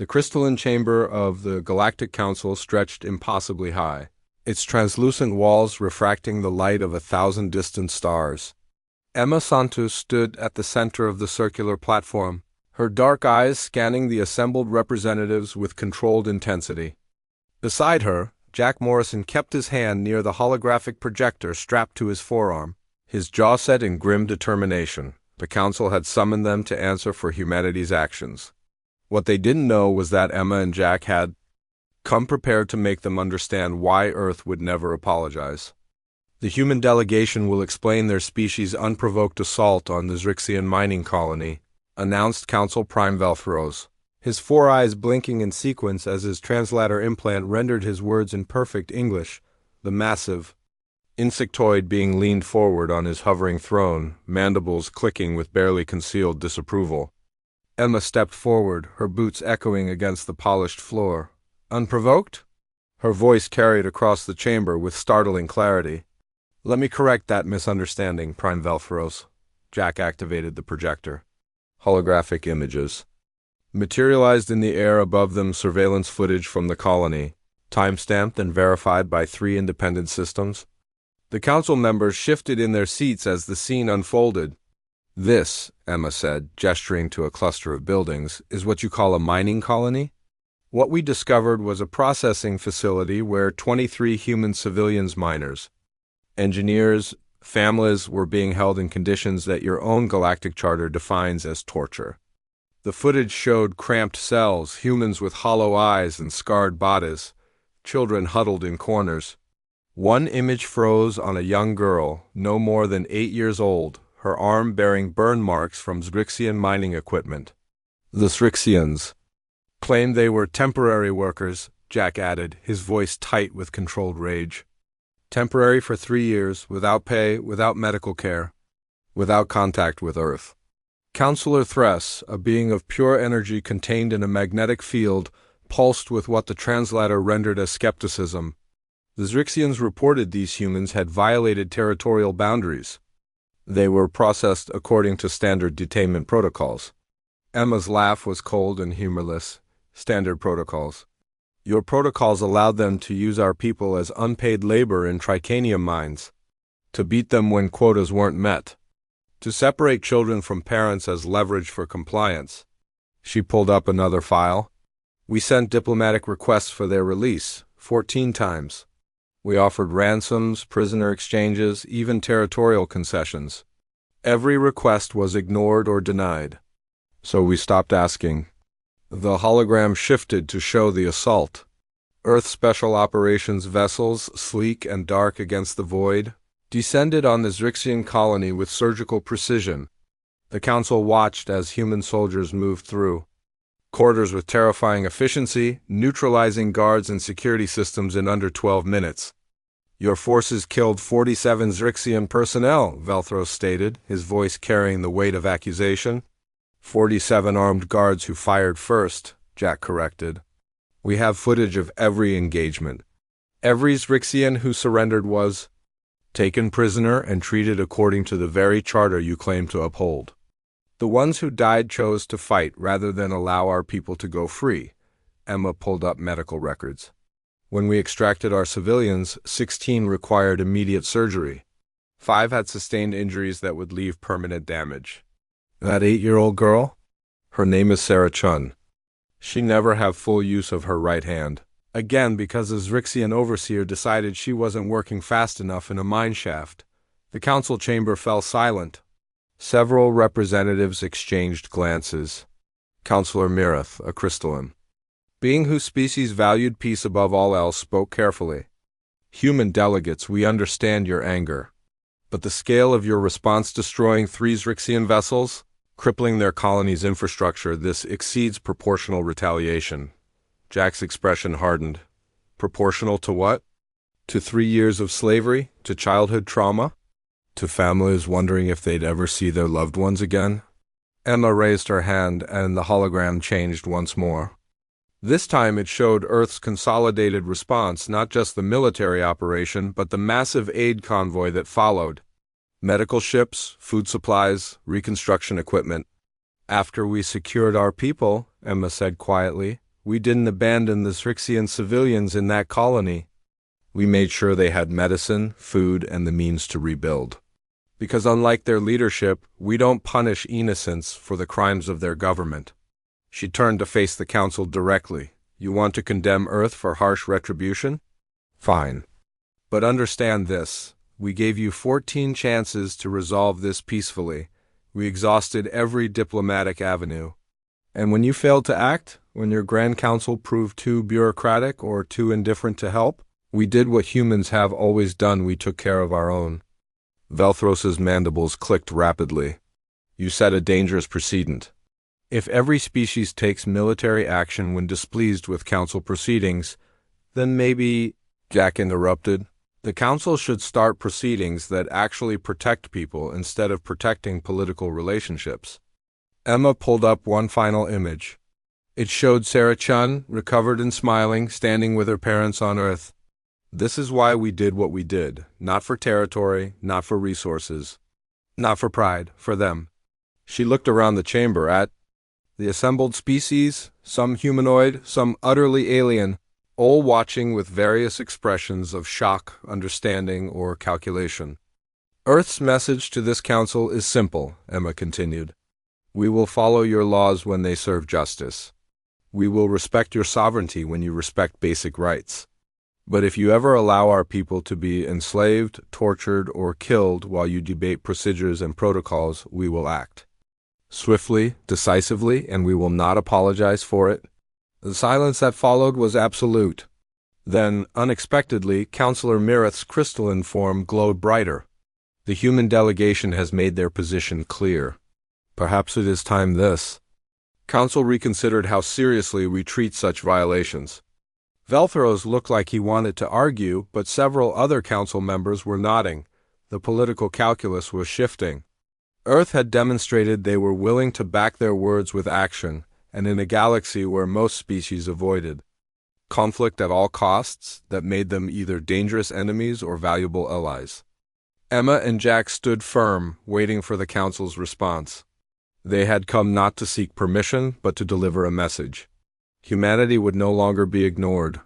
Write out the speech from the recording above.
The crystalline chamber of the Galactic Council stretched impossibly high, its translucent walls refracting the light of 1,000 distant stars. Emma Santos stood at the center of the circular platform, her dark eyes scanning the assembled representatives with controlled intensity. Beside her, Jack Morrison kept his hand near the holographic projector strapped to his forearm, his jaw set in grim determination. The Council had summoned them to answer for humanity's actions. What they didn't know was that Emma and Jack had come prepared to make them understand why Earth would never apologize. The human delegation will explain their species' unprovoked assault on the Zrixian mining colony, announced Council Prime Velthros, his 4 eyes blinking in sequence as his translator implant rendered his words in perfect English. The massive insectoid being leaned forward on his hovering throne, mandibles clicking with barely concealed disapproval. Emma stepped forward, her boots echoing against the polished floor. Unprovoked? Her voice carried across the chamber with startling clarity. Let me correct that misunderstanding, Prime Velthros. Jack activated the projector. Holographic images materialized in the air above them, surveillance footage from the colony, time-stamped and verified by 3 independent systems. The council members shifted in their seats as the scene unfolded. This, Emma said, gesturing to a cluster of buildings, is what you call a mining colony? What we discovered was a processing facility where 23 human civilians miners, engineers, families were being held in conditions that your own galactic charter defines as torture. The footage showed cramped cells, humans with hollow eyes and scarred bodies, children huddled in corners. One image froze on a young girl, no more than 8 years old, her arm bearing burn marks from Zrixian mining equipment. The Zrixians claimed they were temporary workers, Jack added, his voice tight with controlled rage. Temporary for 3 years, without pay, without medical care, without contact with Earth. Counselor Thress, a being of pure energy contained in a magnetic field, pulsed with what the translator rendered as skepticism. The Zrixians reported these humans had violated territorial boundaries. They were processed according to standard detainment protocols. Emma's laugh was cold and humorless. Standard protocols. Your protocols allowed them to use our people as unpaid labor in tricanium mines, to beat them when quotas weren't met, to separate children from parents as leverage for compliance. She pulled up another file. We sent diplomatic requests for their release, 14 times. We offered ransoms, prisoner exchanges, even territorial concessions. Every request was ignored or denied. So we stopped asking. The hologram shifted to show the assault. Earth Special Operations vessels, sleek and dark against the void, descended on the Zrixian colony with surgical precision. The Council watched as human soldiers moved through. Corridors with terrifying efficiency, neutralizing guards and security systems in under 12 minutes. Your forces killed 47 Zrixian personnel, Velthros stated, his voice carrying the weight of accusation. 47 armed guards who fired first, Jack corrected. We have footage of every engagement. Every Zrixian who surrendered was taken prisoner and treated according to the very charter you claim to uphold. The ones who died chose to fight rather than allow our people to go free. Emma pulled up medical records. When we extracted our civilians, 16 required immediate surgery. 5 had sustained injuries that would leave permanent damage. That 8-year-old girl? Her name is Sarah Chun. She never had full use of her right hand. Again, because a Zrixian overseer decided she wasn't working fast enough in a mine shaft. The council chamber fell silent. Several representatives exchanged glances. Counselor Mirath, a crystalline being whose species valued peace above all else, spoke carefully. Human delegates, we understand your anger. But the scale of your response destroying 3 Zrixian vessels, crippling their colony's infrastructure, this exceeds proportional retaliation. Jack's expression hardened. Proportional to what? To 3 years of slavery? To childhood trauma? To families wondering if they'd ever see their loved ones again? Emma raised her hand, and the hologram changed once more. This time it showed Earth's consolidated response, not just the military operation, but the massive aid convoy that followed. Medical ships, food supplies, reconstruction equipment. After we secured our people, Emma said quietly, We didn't abandon the Srixian civilians in that colony. We made sure they had medicine, food, and the means to rebuild. Because unlike their leadership, we don't punish innocents for the crimes of their government. She turned to face the council directly. You want to condemn Earth for harsh retribution? Fine. But understand this. We gave you 14 chances to resolve this peacefully. We exhausted every diplomatic avenue. And when you failed to act, when your Grand Council proved too bureaucratic or too indifferent to help, we did what humans have always done. We took care of our own. Velthros's mandibles clicked rapidly. You set a dangerous precedent. If every species takes military action when displeased with council proceedings, then maybe, Jack interrupted, the council should start proceedings that actually protect people instead of protecting political relationships. Emma pulled up one final image. It showed Sarah Chun, recovered and smiling, standing with her parents on Earth. This is why we did what we did, not for territory, not for resources, not for pride, for them. She looked around the chamber at the assembled species, some humanoid, some utterly alien, all watching with various expressions of shock, understanding, or calculation. Earth's message to this council is simple, Emma continued. We will follow your laws when they serve justice. We will respect your sovereignty when you respect basic rights. But if you ever allow our people to be enslaved, tortured, or killed while you debate procedures and protocols, we will act. Swiftly, decisively, and we will not apologize for it. The silence that followed was absolute. Then, unexpectedly, Councillor Mirith's crystalline form glowed brighter. The human delegation has made their position clear. Perhaps it is time this. Council reconsidered how seriously we treat such violations. Velthros looked like he wanted to argue, but several other council members were nodding. The political calculus was shifting. Earth had demonstrated they were willing to back their words with action, and in a galaxy where most species avoided conflict at all costs that made them either dangerous enemies or valuable allies. Emma and Jack stood firm, waiting for the council's response. They had come not to seek permission, but to deliver a message. Humanity would no longer be ignored.